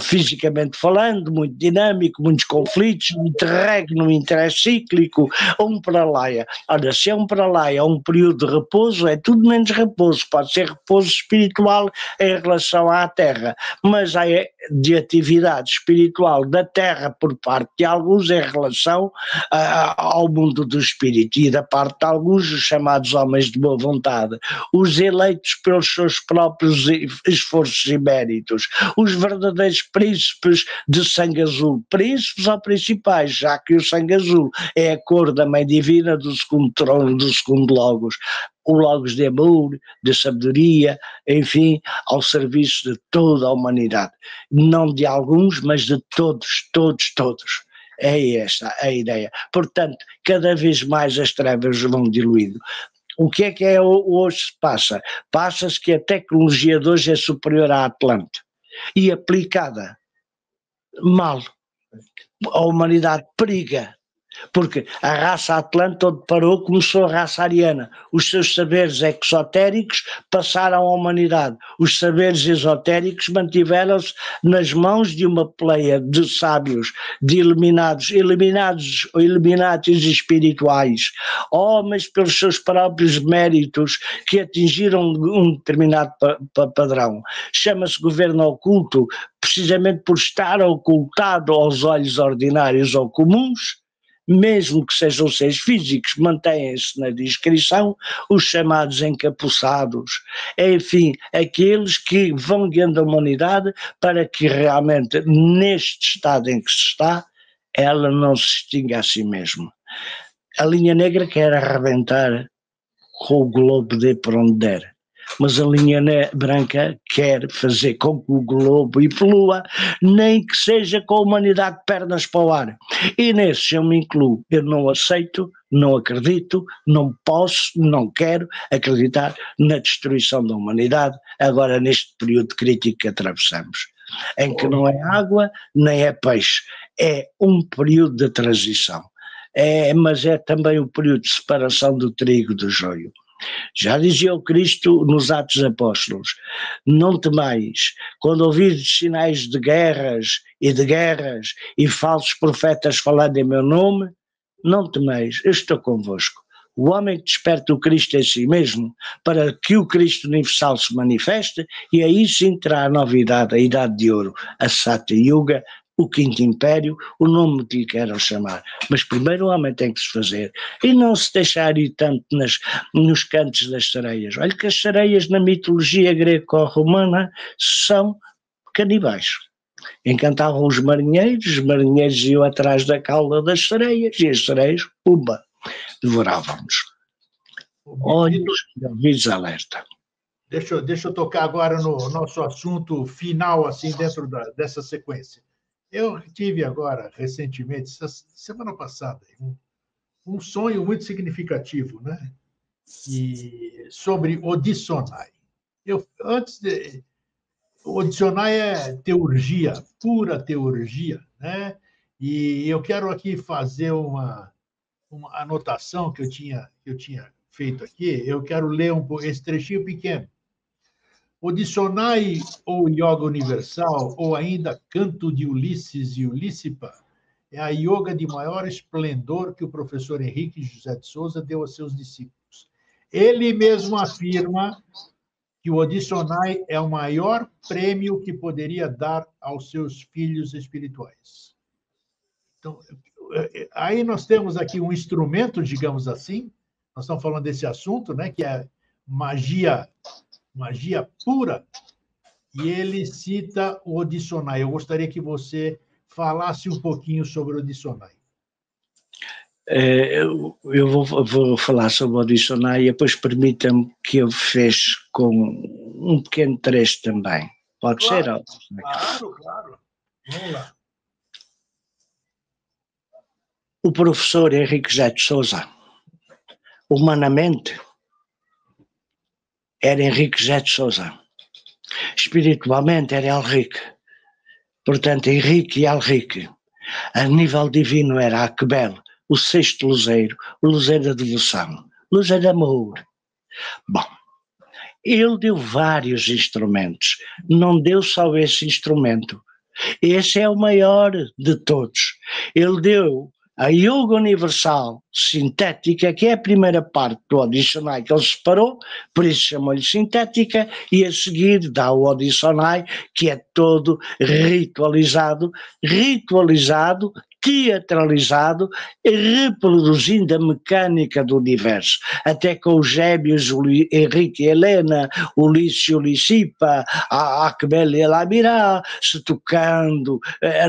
fisicamente falando, muito dinâmico, muitos conflitos, um interregno intercíclico, um pralaya. Olha, se é um pralaya, um período de repouso, é tudo menos repouso, pode ser repouso espiritual em relação à Terra, mas há de atividade espiritual da Terra por parte de alguns em relação ao mundo do espírito, e da parte de alguns, os chamados homens de boa vontade, os eleitos pelos seus próprios esforços e méritos, os verdadeiros príncipes de sangue azul, príncipes ou principais, já que o sangue azul é a cor da mãe divina do segundo trono, do segundo Logos, o Logos de amor, de sabedoria, enfim, ao serviço de toda a humanidade, não de alguns, mas de todos. É esta a ideia. Portanto, cada vez mais as trevas vão diluindo. O que é hoje se passa? Passa-se que a tecnologia de hoje é superior à Atlante e aplicada mal. A humanidade periga, porque a raça atlante onde parou começou a raça ariana. Os seus saberes exotéricos passaram à humanidade. Os saberes esotéricos mantiveram-se nas mãos de uma pleia de sábios, de iluminados espirituais, homens pelos seus próprios méritos que atingiram um determinado padrão. Chama-se governo oculto, precisamente por estar ocultado aos olhos ordinários ou comuns. Mesmo que sejam seres físicos, mantêm-se na descrição os chamados encapuçados, enfim, aqueles que vão guiando a humanidade para que realmente, neste estado em que se está, ela não se extinga a si mesma. A linha negra quer arrebentar com o globo de por onde der, mas a linha branca quer fazer com que o globo evolua, nem que seja com a humanidade de pernas para o ar. E nesse eu me incluo. Eu não aceito, não acredito, não posso, não quero acreditar na destruição da humanidade, agora neste período crítico que atravessamos, em que não é água, nem é peixe, é um período de transição. Mas é também o período de separação do trigo do joio. Já dizia o Cristo nos Atos Apóstolos: não temais, quando ouvirdes sinais de guerras e falsos profetas falando em meu nome, não temeis, eu estou convosco. O homem que desperta o Cristo em si mesmo, para que o Cristo universal se manifeste, e aí sim terá a novidade, a idade de ouro, a Satya Yuga, o quinto império, o nome que lhe queiram chamar. Mas primeiro o homem tem que se fazer, e não se deixar ir tanto nos cantos das sereias. Olha que as sereias na mitologia greco-romana são canibais. Encantavam os marinheiros iam atrás da cauda das sereias, e as sereias, pumba, devoravam-nos. Olhos e ouvidos alerta. Deixa eu tocar agora no nosso assunto final, assim, dentro dessa sequência. Eu tive agora, recentemente, semana passada, um sonho muito significativo, né? Sobre Odissonai. Odissonai é teurgia, pura teurgia, né? E eu quero aqui fazer uma anotação que eu tinha feito aqui. Eu quero ler esse trechinho pequeno. Odissonai, ou Yoga Universal, ou ainda Canto de Ulisses e Ulíssipa, é a yoga de maior esplendor que o professor Henrique José de Souza deu a seus discípulos. Ele mesmo afirma que o Odissonai é o maior prêmio que poderia dar aos seus filhos espirituais. Então, aí nós temos aqui um instrumento, digamos assim, nós estamos falando desse assunto, né, que é magia pura, e ele cita o Odissonai. Eu gostaria que você falasse um pouquinho sobre o Odissonai. Eu vou falar sobre o Odissonai e depois permita-me que eu feche com um pequeno trecho também. Pode ser? Claro. Vamos lá. O professor Henrique José de Souza, humanamente, era Henrique José de Souza. Espiritualmente era Elrique. Portanto, Henrique e Elrique. A nível divino era Aquebel, o sexto luzeiro, o luzeiro da devoção, luz é de amor. Bom, ele deu vários instrumentos, não deu só esse instrumento. Esse é o maior de todos. Ele deu a Yoga Universal Sintética, que é a primeira parte do Odisonai que ele separou, por isso chamou-lhe Sintética, e a seguir dá o Odisonai, que é todo ritualizado, teatralizado, reproduzindo a mecânica do universo, até com os Gébios, Henrique e Helena, Ulisses e Ulicipa, a Akbel e a Lamirá, se tocando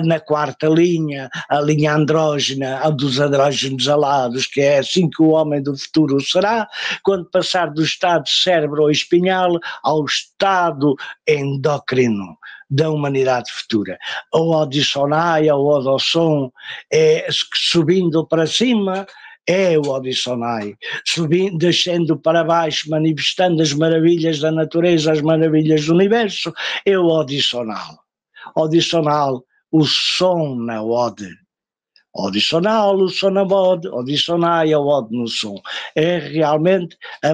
na quarta linha, a linha andrógena, a dos andrógenos alados, que é assim que o homem do futuro será, quando passar do estado cérebro ou espinhal ao estado endócrino da humanidade futura. O Odisonai, o Odosson, subindo para cima, é o Odisonai, subindo, descendo para baixo, manifestando as maravilhas da natureza, as maravilhas do universo, é o Odisonal. Odisonal, o som na ode. Odisonal, o som na ode, Odisonai, a ode no som. É realmente a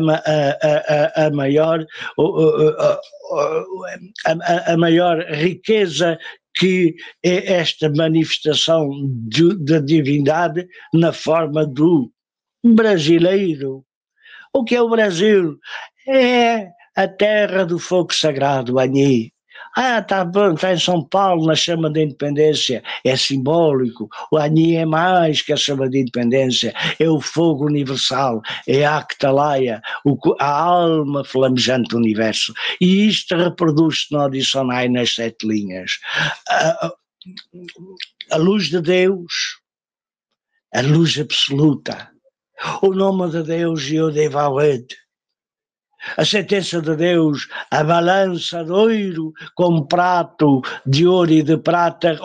maior riqueza que é esta manifestação da divindade na forma do brasileiro. O que é o Brasil? É a terra do fogo sagrado, Ani. Está bom, está em São Paulo, na chama da independência, é simbólico. O Ani é mais que a chama da independência, é o fogo universal, é a Actalaia, a alma flamejante do universo. E isto reproduz-se no Odisonai nas 7 linhas. A luz de Deus, a luz absoluta, o nome de Deus Yodevawed, a sentença de Deus, a balança de ouro com um prato de ouro e de prata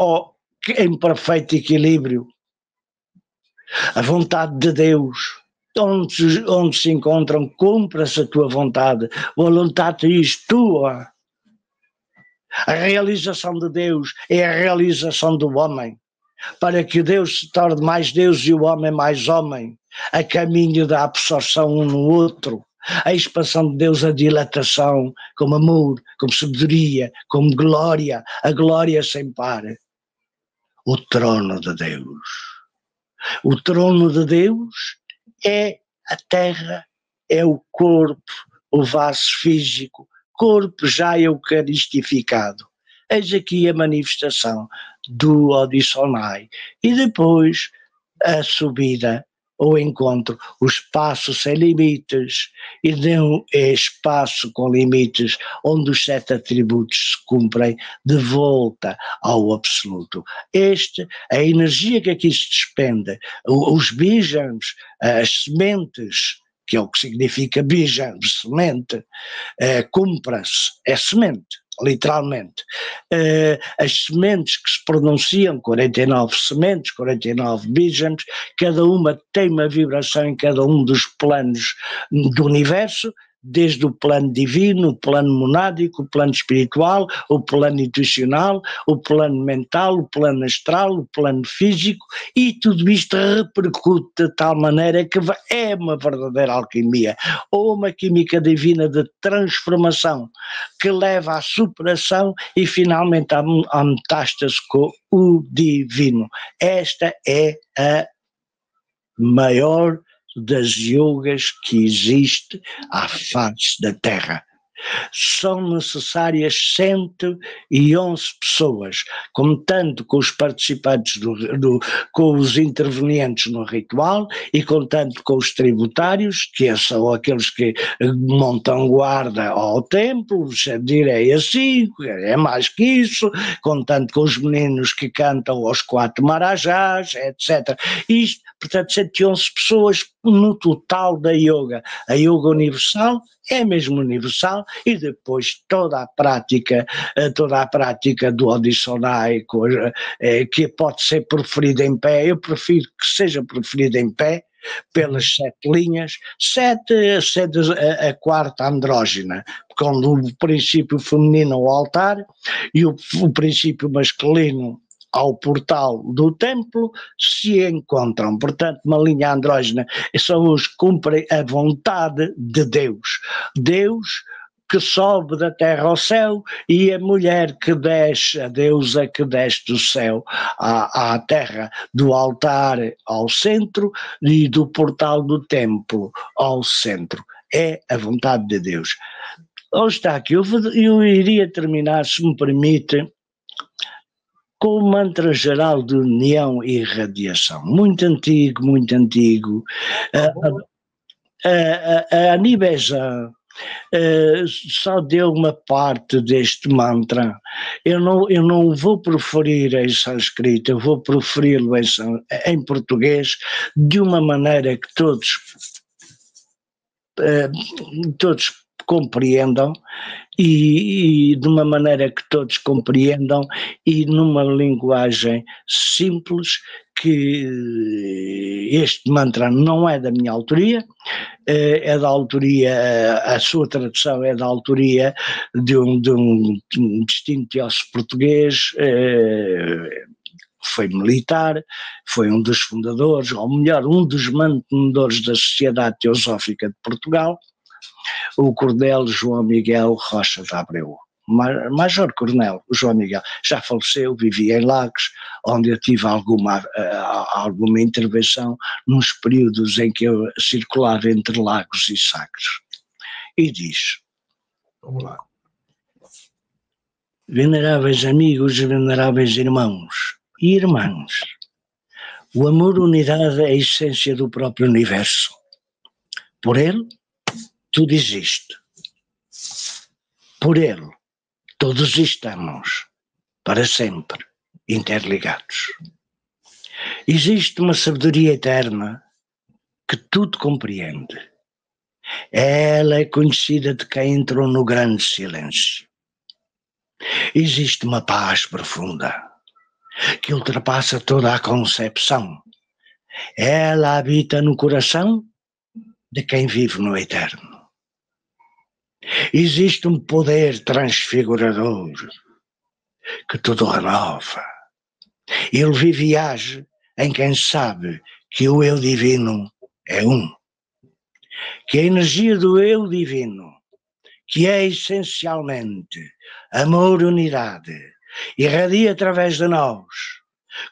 em perfeito equilíbrio. A vontade de Deus, onde se encontram, cumpra-se a tua vontade, voluntatis tua. A realização de Deus é a realização do homem, para que Deus se torne mais Deus e o homem mais homem, a caminho da absorção um no outro. A expansão de Deus, a dilatação, como amor, como sabedoria, como glória, a glória sem par. O trono de Deus. O trono de Deus é a terra, é o corpo, o vaso físico, corpo já eucaristificado. Eis aqui a manifestação do Odisonai. E depois a subida, o encontro, o espaço sem limites, e não é espaço com limites, onde os 7 atributos se cumprem de volta ao absoluto. A energia que aqui se despende, os bijams, as sementes, que é o que significa bijam, semente, cumpra-se, é semente, literalmente. As sementes que se pronunciam, 49 sementes, 49 bijams, cada uma tem uma vibração em cada um dos planos do universo, desde o plano divino, o plano monádico, o plano espiritual, o plano intuicional, o plano mental, o plano astral, o plano físico, e tudo isto repercute de tal maneira que é uma verdadeira alquimia, ou uma química divina de transformação, que leva à superação e finalmente à metástase com o divino. Esta é a maior das yogas que existe à face da Terra. São necessárias 111 pessoas, contando com os participantes, com os intervenientes no ritual e contando com os tributários, que são aqueles que montam guarda ao templo, direi assim, é mais que isso, contando com os meninos que cantam aos 4 marajás, etc. Isto, portanto, 111 pessoas no total da yoga. A yoga universal é mesmo universal, e depois toda a prática do Odisonai, que pode ser preferida em pé. Eu prefiro que seja preferida em pé, pelas 7 linhas, 7 a quarta andrógena, quando o princípio feminino ao altar e o princípio masculino ao portal do templo se encontram. Portanto, uma linha andrógena são os que cumprem a vontade de Deus. Deus que sobe da terra ao céu e a mulher que desce, a deusa que desce do céu à terra, do altar ao centro e do portal do templo ao centro. É a vontade de Deus. Está aqui, eu iria terminar, se me permite, com o mantra geral de união e radiação. Muito antigo, muito antigo. A Nibeza só deu uma parte deste mantra. Eu não vou proferir em sânscrito, eu vou proferi-lo em português de uma maneira que todos compreendam e de uma maneira que todos compreendam e numa linguagem simples, que este mantra não é da minha autoria, é da autoria, a sua tradução é da autoria de um distinto teósofo português, foi militar, foi um dos fundadores, ou melhor, um dos mantenedores da Sociedade Teosófica de Portugal, o Coronel João Miguel Rocha de Abreu. Major Coronel João Miguel já faleceu, vivia em Lagos, onde eu tive alguma intervenção nos períodos em que eu circulava entre Lagos e Sagres. E diz: vamos lá. Veneráveis amigos, veneráveis irmãos e irmãs, o amor-unidade é a essência do próprio universo. Por ele, tudo existe. Por ele, todos estamos, para sempre, interligados. Existe uma sabedoria eterna que tudo compreende. Ela é conhecida de quem entrou no grande silêncio. Existe uma paz profunda que ultrapassa toda a concepção. Ela habita no coração de quem vive no eterno. Existe um poder transfigurador que tudo renova. Ele vive e age em quem sabe que o eu divino é um. Que a energia do eu divino, que é essencialmente amor, unidade, irradia através de nós,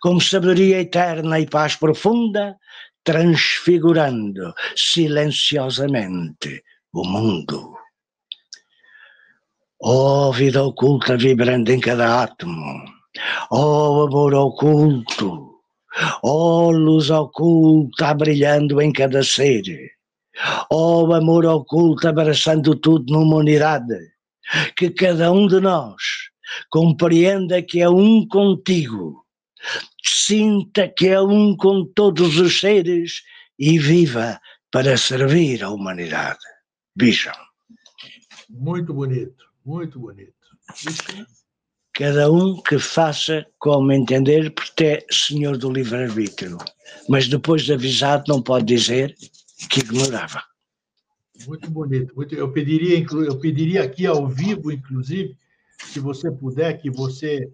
como sabedoria eterna e paz profunda, transfigurando silenciosamente o mundo. Ó vida oculta vibrando em cada átomo, ó amor oculto, ó luz oculta brilhando em cada ser, ó amor oculto abraçando tudo numa unidade, que cada um de nós compreenda que é um contigo, sinta que é um com todos os seres e viva para servir a humanidade. Vejam. Muito bonito, muito bonito. Cada um que faça como entender, porque é senhor do livre-arbítrio, mas depois de avisado não pode dizer que ignorava. Muito bonito. Eu pediria aqui ao vivo, inclusive, se você puder, que você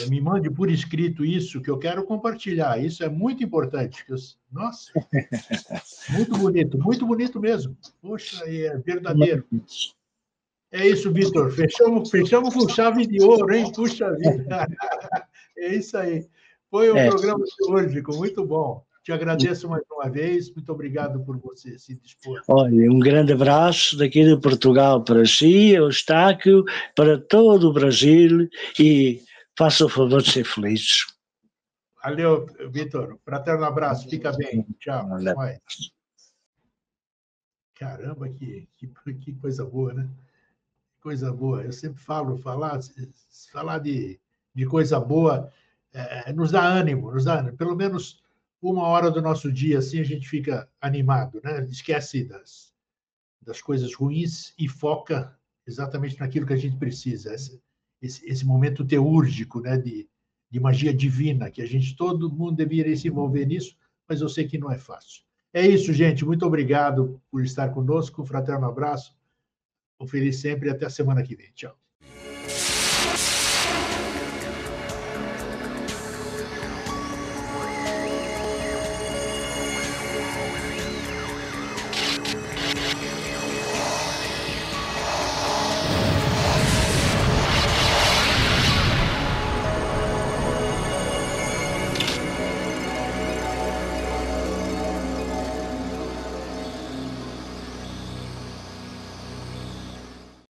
me mande por escrito isso, que eu quero compartilhar. Isso é muito importante. Nossa, muito bonito mesmo. Poxa, é verdadeiro. É isso, Vitor. Fechamos com chave de ouro, hein? Puxa vida. É isso aí. Foi o programa de hoje, muito bom. Te agradeço mais uma vez. Muito obrigado por você se dispor. Olha, um grande abraço daqui de Portugal para si, Eustáquio, para todo o Brasil e faça o favor de ser felizes. Valeu, Vitor. Fraterno abraço. Fica bem. Tchau. Vai. Caramba, que coisa boa, né? Coisa boa. Eu sempre falar de coisa boa nos dá ânimo, Pelo menos uma hora do nosso dia, assim, a gente fica animado, né? Esquece das coisas ruins e foca exatamente naquilo que a gente precisa. Esse momento teúrgico, né? De magia divina, que todo mundo deveria se envolver nisso, mas eu sei que não é fácil. É isso, gente. Muito obrigado por estar conosco. Um fraterno abraço. Um feliz sempre e até a semana que vem. Tchau.